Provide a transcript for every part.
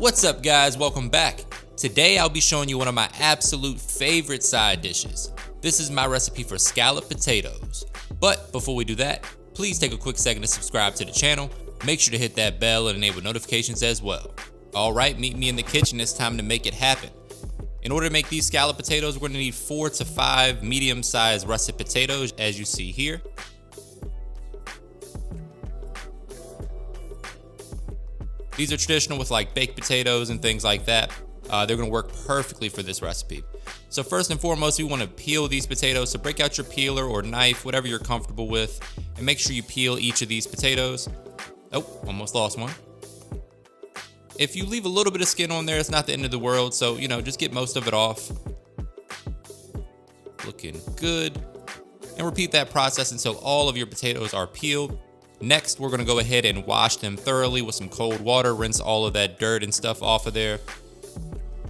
What's up guys, welcome back. Today I'll be showing you one of my absolute favorite side dishes. This is my recipe for scalloped potatoes. But before we do that, please take a quick second to subscribe to the channel. Make sure to hit that bell and enable notifications as well. Alright, meet me in the kitchen, it's time to make it happen. In order to make these scalloped potatoes, we're going to need 4 to 5 medium-sized russet potatoes, as you see here. These are traditional with like baked potatoes and things like that. They're going to work perfectly for this recipe. So first and foremost, we want to peel these potatoes. So break out your peeler or knife, whatever you're comfortable with, and make sure you peel each of these potatoes. Oh, almost lost one. If you leave a little bit of skin on there, it's not the end of the world. So, just get most of it off. Looking good. And repeat that process until all of your potatoes are peeled. Next, we're gonna go ahead and wash them thoroughly with some cold water, rinse all of that dirt and stuff off of there.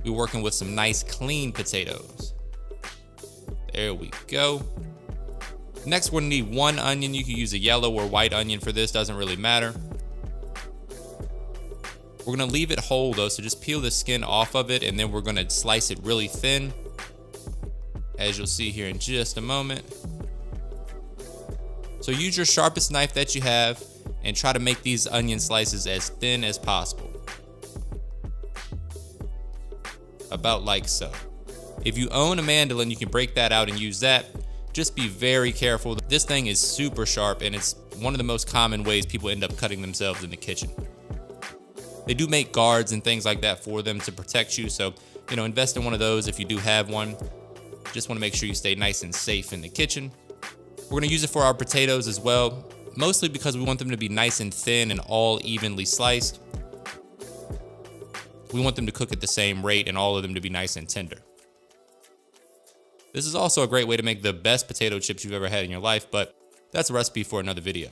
We're working with some nice clean potatoes. There we go. Next, we're gonna need 1 onion. You can use a yellow or white onion for this, doesn't really matter. We're gonna leave it whole though, so just peel the skin off of it and then we're gonna slice it really thin, as you'll see here in just a moment. So use your sharpest knife that you have and try to make these onion slices as thin as possible. About like so. If you own a mandolin, you can break that out and use that. Just be very careful. This thing is super sharp and it's one of the most common ways people end up cutting themselves in the kitchen. They do make guards and things like that for them to protect you. So, invest in one of those if you do have one. Just want to make sure you stay nice and safe in the kitchen. We're going to use it for our potatoes as well, mostly because we want them to be nice and thin and all evenly sliced. We want them to cook at the same rate and all of them to be nice and tender. This is also a great way to make the best potato chips you've ever had in your life, but that's a recipe for another video.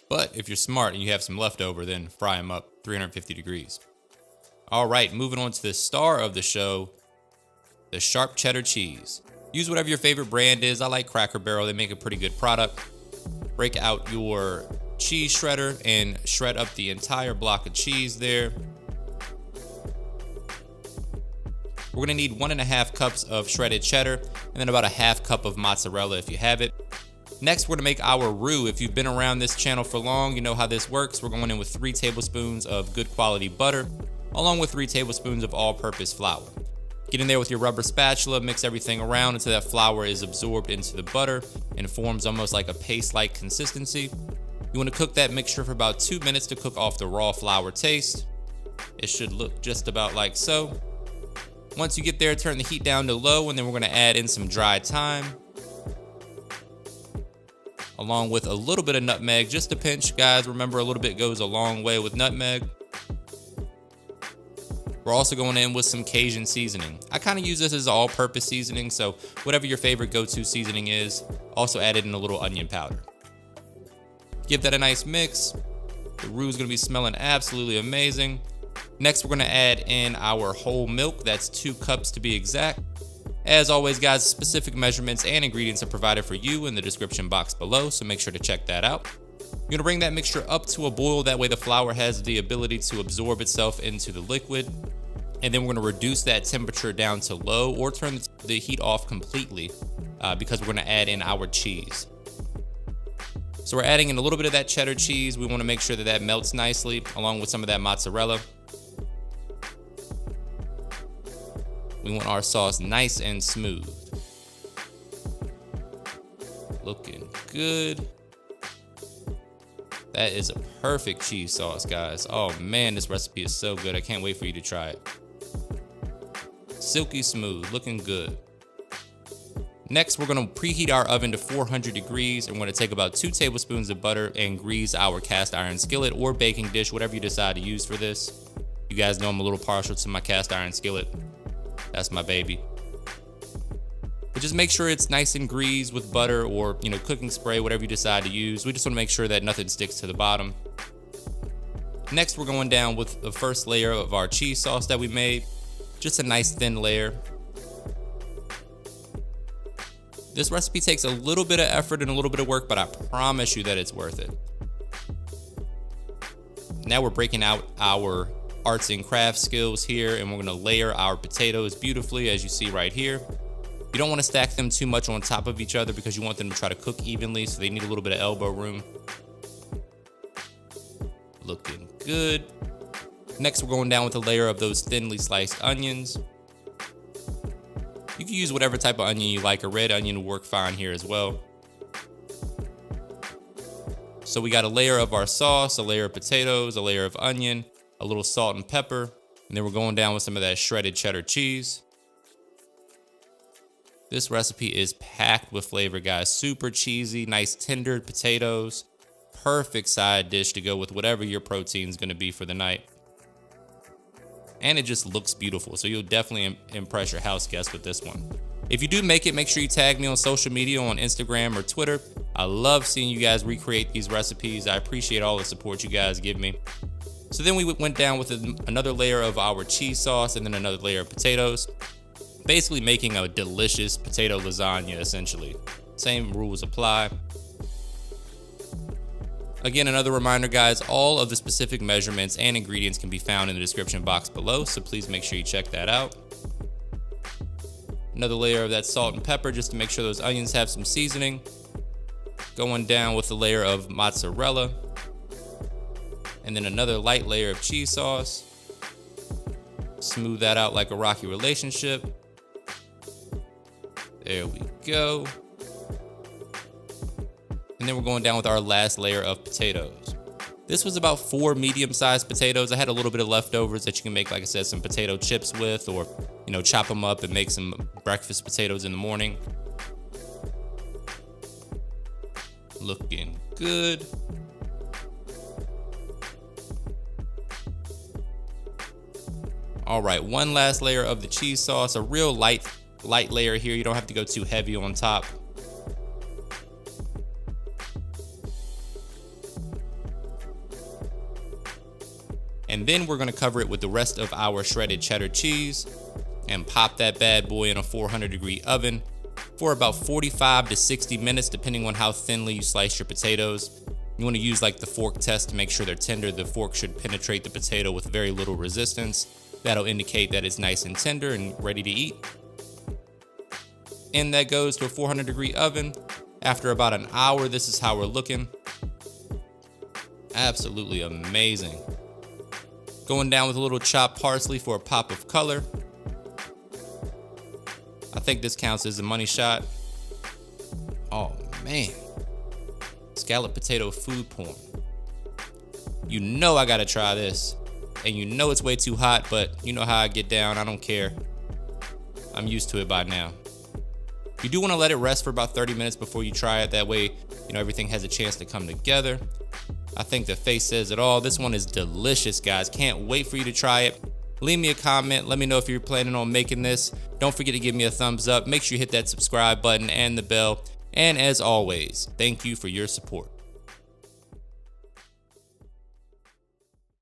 But if you're smart and you have some leftover, then fry them up 350 degrees. All right, moving on to the star of the show, the sharp cheddar cheese. Use whatever your favorite brand is. I like Cracker Barrel. They make a pretty good product. Break out your cheese shredder and shred up the entire block of cheese there. We're gonna need 1.5 cups of shredded cheddar and then about a 1/2 cup of mozzarella if you have it. Next, we're gonna make our roux. If you've been around this channel for long, you know how this works. We're going in with 3 tablespoons of good quality butter, along with 3 tablespoons of all-purpose flour. Get in there with your rubber spatula, mix everything around until that flour is absorbed into the butter and forms almost like a paste-like consistency. You want to cook that mixture for about 2 minutes to cook off the raw flour taste. It should look just about like so. Once you get there, turn the heat down to low and then we're going to add in some dried thyme, along with a little bit of nutmeg, just a pinch, guys. Remember, a little bit goes a long way with nutmeg. We're also going in with some Cajun seasoning. I kind of use this as all-purpose seasoning, so whatever your favorite go-to seasoning is, also add in a little onion powder. Give that a nice mix. The roux is going to be smelling absolutely amazing. Next, we're going to add in our whole milk. That's 2 cups to be exact. As always, guys, specific measurements and ingredients are provided for you in the description box below, so make sure to check that out. You're gonna bring that mixture up to a boil. That way the flour has the ability to absorb itself into the liquid. And then we're gonna reduce that temperature down to low or turn the heat off completely because we're gonna add in our cheese. So we're adding in a little bit of that cheddar cheese. We wanna make sure that that melts nicely along with some of that mozzarella. We want our sauce nice and smooth. Looking good. That is a perfect cheese sauce, guys. Oh man, this recipe is so good. I can't wait for you to try it. Silky smooth, looking good. Next, we're gonna preheat our oven to 400 degrees and we're gonna take about 2 tablespoons of butter and grease our cast iron skillet or baking dish, whatever you decide to use for this. You guys know I'm a little partial to my cast iron skillet. That's my baby. But just make sure it's nice and greased with butter or, cooking spray, whatever you decide to use. We just want to make sure that nothing sticks to the bottom. Next, we're going down with the first layer of our cheese sauce that we made. Just a nice thin layer. This recipe takes a little bit of effort and a little bit of work, but I promise you that it's worth it. Now we're breaking out our arts and crafts skills here, and we're gonna layer our potatoes beautifully, as you see right here. You don't wanna stack them too much on top of each other because you want them to try to cook evenly, so they need a little bit of elbow room. Looking good. Next, we're going down with a layer of those thinly sliced onions. You can use whatever type of onion you like. A red onion will work fine here as well. So we got a layer of our sauce, a layer of potatoes, a layer of onion, a little salt and pepper, and then we're going down with some of that shredded cheddar cheese. This recipe is packed with flavor, guys. Super cheesy, nice tender potatoes. Perfect side dish to go with whatever your protein is gonna be for the night. And it just looks beautiful, so you'll definitely impress your house guests with this one. If you do make it, make sure you tag me on social media on Instagram or Twitter. I love seeing you guys recreate these recipes. I appreciate all the support you guys give me. So then we went down with another layer of our cheese sauce and then another layer of potatoes. Basically making a delicious potato lasagna, essentially. Same rules apply. Again, another reminder, guys, all of the specific measurements and ingredients can be found in the description box below, so please make sure you check that out. Another layer of that salt and pepper just to make sure those onions have some seasoning. Going down with a layer of mozzarella. And then another light layer of cheese sauce. Smooth that out like a rocky relationship. There we go. And then we're going down with our last layer of potatoes. This was about 4 medium-sized potatoes. I had a little bit of leftovers that you can make, like I said, some potato chips with, or, you know, chop them up and make some breakfast potatoes in the morning. Looking good. All right, one last layer of the cheese sauce, a real light layer here. You don't have to go too heavy on top. And then we're gonna cover it with the rest of our shredded cheddar cheese and pop that bad boy in a 400-degree oven for about 45 to 60 minutes, depending on how thinly you slice your potatoes. You wanna use like the fork test to make sure they're tender. The fork should penetrate the potato with very little resistance. That'll indicate that it's nice and tender and ready to eat. And that goes to a 400-degree oven. After about an hour, this is how we're looking. Absolutely amazing. Going down with a little chopped parsley for a pop of color. I think this counts as a money shot. Oh man. Scalloped potato food porn. You know I gotta try this. And you know it's way too hot, but you know how I get down. I don't care. I'm used to it by now. You do want to let it rest for about 30 minutes before you try it. That way, you know, everything has a chance to come together. I think the face says it all. This one is delicious, guys. Can't wait for you to try it. Leave me a comment. Let me know if you're planning on making this. Don't forget to give me a thumbs up. Make sure you hit that subscribe button and the bell. And as always, thank you for your support.